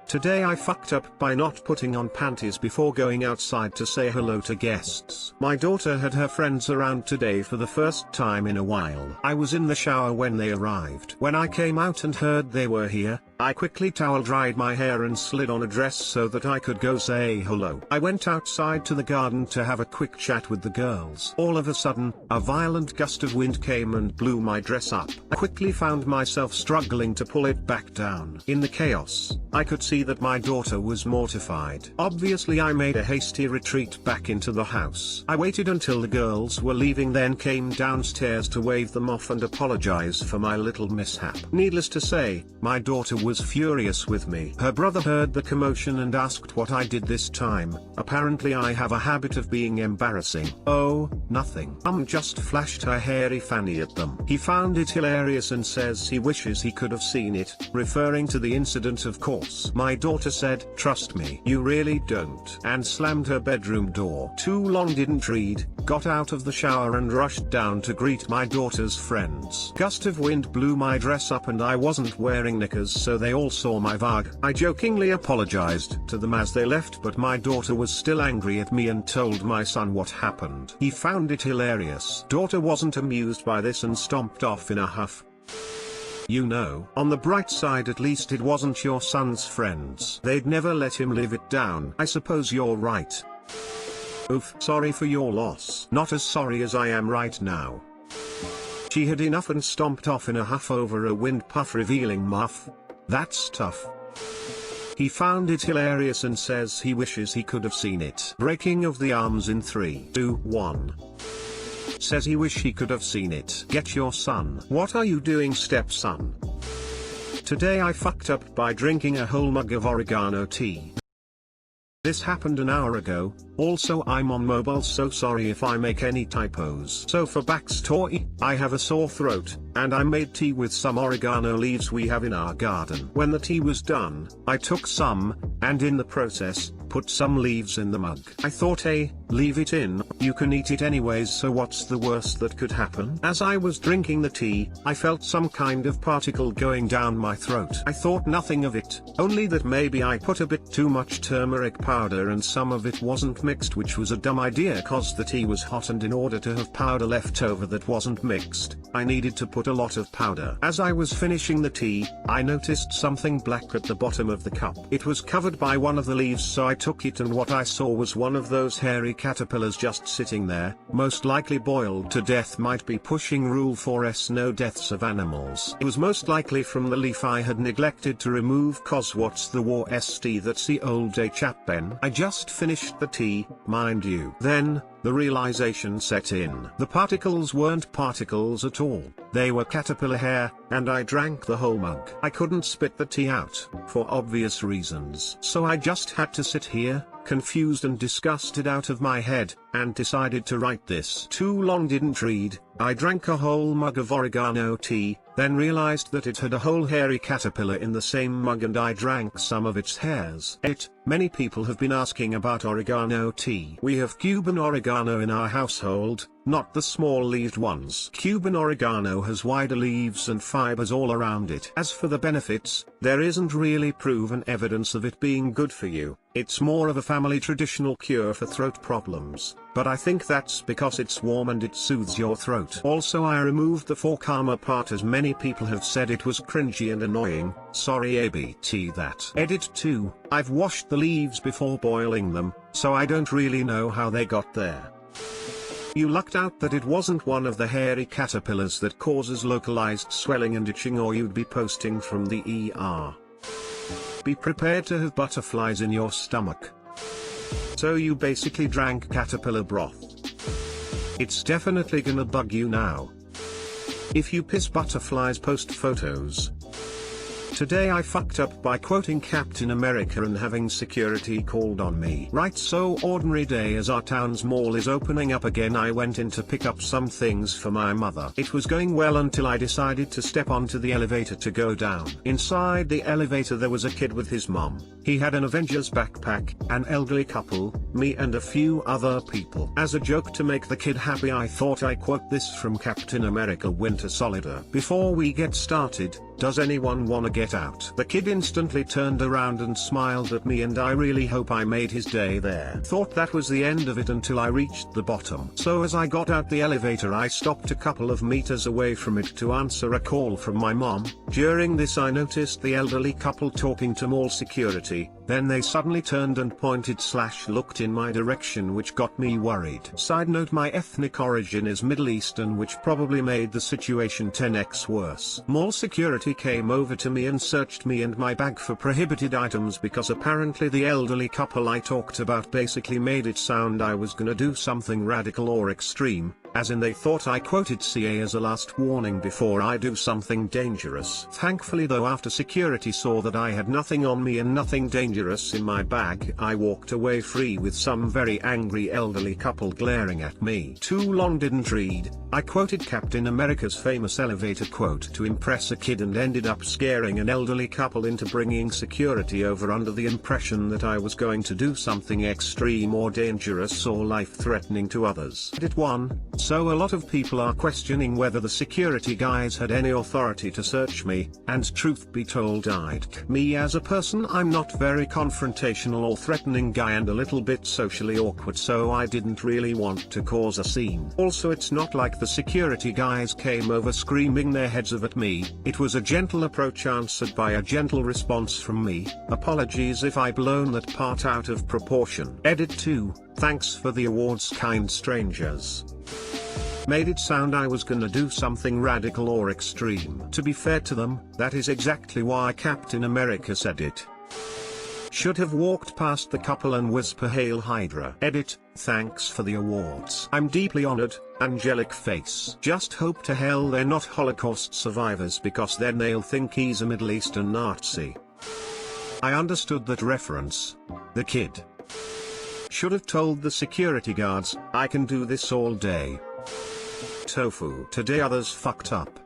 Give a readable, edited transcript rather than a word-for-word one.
Today I fucked up by not putting on panties before going outside to say hello to guests. My daughter had her friends around today for the first time in a while. I was in the shower when they arrived. When I came out and heard they were here, I quickly towel dried my hair and slid on a dress so that I could go say hello. I went outside to the garden to have a quick chat with the girls. All of a sudden, a violent gust of wind came and blew my dress up. I quickly found myself struggling to pull it back down. In the chaos, I could see that my daughter was mortified. Obviously I made a hasty retreat back into the house. I waited until the girls were leaving, then came downstairs to wave them off and apologize for my little mishap. Needless to say, my daughter was furious with me. Her brother heard the commotion and asked what I did this time. Apparently I have a habit of being embarrassing. Oh, nothing. Just flashed her hairy fanny at them. He found it hilarious and says he wishes he could have seen it, referring to the incident of course. My daughter said, "Trust me, you really don't," and slammed her bedroom door. Too long didn't read, got out of the shower and rushed down to greet my daughter's friends. Gust of wind blew my dress up and I wasn't wearing knickers, so they all saw my vag. I jokingly apologized to them as they left, but my daughter was still angry at me and told my son what happened. He found it hilarious. Daughter wasn't amused by this and stomped off in a huff. You know, on the bright side, at least it wasn't your son's friends. They'd never let him live it down. I suppose you're right. Oof, sorry for your loss. Not as sorry as I am right now. She had enough and stomped off in a huff over a wind puff revealing muff. That's tough. He found it hilarious and says he wishes he could have seen it. Breaking of the arms in 3, 2, 1. Says he wish he could have seen it. Get your son. What are you doing, stepson? Today I fucked up by drinking a whole mug of oregano tea. This happened an hour ago. Also I'm on mobile, so sorry if I make any typos. So for backstory, I have a sore throat, and I made tea with some oregano leaves we have in our garden. When the tea was done, I took some, and in the process, put some leaves in the mug. I thought, hey, leave it in, you can eat it anyways, so what's the worst that could happen? As I was drinking the tea, I felt some kind of particle going down my throat. I thought nothing of it, only that maybe I put a bit too much turmeric powder and some of it wasn't mixed, which was a dumb idea cause the tea was hot, and in order to have powder left over that wasn't mixed, I needed to put a lot of powder. As I was finishing the tea, I noticed something black at the bottom of the cup. It was covered by one of the leaves, so I took it, and what I saw was one of those hairy caterpillars just sitting there, most likely boiled to death. Might be pushing Rule 4's no deaths of animals. It was most likely from the leaf I had neglected to remove, cause what's the war st, that's the old day chap Ben. I just finished the tea, mind you. Then, the realization set in. The particles weren't particles at all. They were caterpillar hair, and I drank the whole mug. I couldn't spit the tea out, for obvious reasons. So I just had to sit here, confused and disgusted out of my head, and decided to write this. Too long didn't read, I drank a whole mug of oregano tea, then realized that it had a whole hairy caterpillar in the same mug and I drank some of its hairs. Many people have been asking about oregano tea. We have Cuban oregano in our household, not the small-leaved ones. Cuban oregano has wider leaves and fibers all around it. As for the benefits, there isn't really proven evidence of it being good for you. It's more of a family traditional cure for throat problems, but I think that's because it's warm and it soothes your throat. Also, I removed the for karma part as many people have said it was cringy and annoying. Sorry ABT that. Edit 2, I've washed the leaves before boiling them, so I don't really know how they got there. You lucked out that it wasn't one of the hairy caterpillars that causes localized swelling and itching, or you'd be posting from the ER. Be prepared to have butterflies in your stomach. So you basically drank caterpillar broth. It's definitely gonna bug you now. If you piss butterflies, post photos. Today I fucked up by quoting Captain America and having security called on me. Right, so ordinary day as our town's mall is opening up again, I went in to pick up some things for my mother. It was going well until I decided to step onto the elevator to go down. Inside the elevator there was a kid with his mom. He had an Avengers backpack, an elderly couple, me and a few other people. As a joke to make the kid happy, I thought I quote this from Captain America Winter Soldier. Before we get started, Does anyone wanna get out? The kid instantly turned around and smiled at me, and I really hope I made his day there. Thought that was the end of it until I reached the bottom. So as I got out the elevator, I stopped a couple of meters away from it to answer a call from my mom. During this I noticed the elderly couple talking to mall security, then they suddenly turned and pointed/looked in my direction, which got me worried. Side note, my ethnic origin is Middle Eastern, which probably made the situation 10x worse. Mall security came over to me and searched me and my bag for prohibited items because apparently the elderly couple I talked about basically made it sound I was gonna do something radical or extreme, as in they thought I quoted CA as a last warning before I do something dangerous. Thankfully though, after security saw that I had nothing on me and nothing dangerous in my bag, I walked away free with some very angry elderly couple glaring at me. Too long didn't read. I quoted Captain America's famous elevator quote to impress a kid and ended up scaring an elderly couple into bringing security over under the impression that I was going to do something extreme or dangerous or life-threatening to others. Edit 1. So a lot of people are questioning whether the security guys had any authority to search me, and truth be told me as a person, I'm not very confrontational or threatening guy and a little bit socially awkward, so I didn't really want to cause a scene. Also, it's not like the security guys came over screaming their heads off at me. It was a gentle approach answered by a gentle response from me. Apologies if I blown that part out of proportion. Edit 2. Thanks for the awards, kind strangers. Made it sound I was gonna do something radical or extreme. To be fair to them, that is exactly why Captain America said it. Should have walked past the couple and whisper Hail Hydra. Edit, thanks for the awards. I'm deeply honored, angelic face. Just hope to hell they're not Holocaust survivors, because then they'll think he's a Middle Eastern Nazi. I understood that reference. The kid should have told the security guards, I can do this all day. Tofu. Today others fucked up.